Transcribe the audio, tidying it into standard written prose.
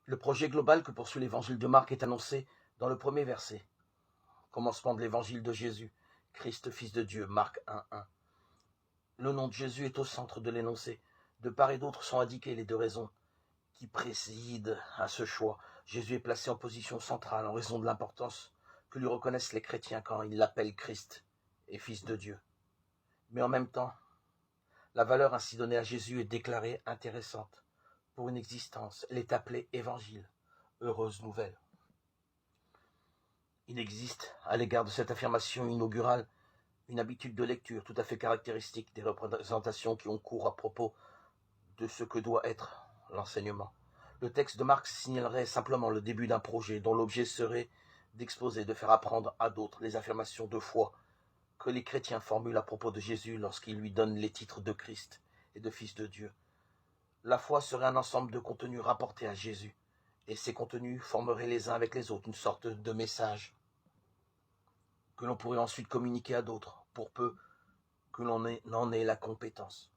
Le projet global que poursuit l'évangile de Marc est annoncé dans le premier verset. Commencement de l'évangile de Jésus, Christ, Fils de Dieu, Marc 1:1. Le nom de Jésus est au centre de l'énoncé. De part et d'autre sont indiquées les deux raisons qui président à ce choix. Jésus est placé en position centrale en raison de l'importance que lui reconnaissent les chrétiens quand ils l'appellent Christ et Fils de Dieu. Mais en même temps, la valeur ainsi donnée à Jésus est déclarée intéressante pour une existence. Elle est appelée évangile, heureuse nouvelle. Il existe, à l'égard de cette affirmation inaugurale, une habitude de lecture tout à fait caractéristique des représentations qui ont cours à propos de ce que doit être l'enseignement. Le texte de Marc signalerait simplement le début d'un projet dont l'objet serait d'exposer, de faire apprendre à d'autres les affirmations de foi que les chrétiens formulent à propos de Jésus lorsqu'ils lui donnent les titres de Christ et de Fils de Dieu. La foi serait un ensemble de contenus rapportés à Jésus, et ces contenus formeraient les uns avec les autres une sorte de message que l'on pourrait ensuite communiquer à d'autres, pour peu que l'on en ait la compétence.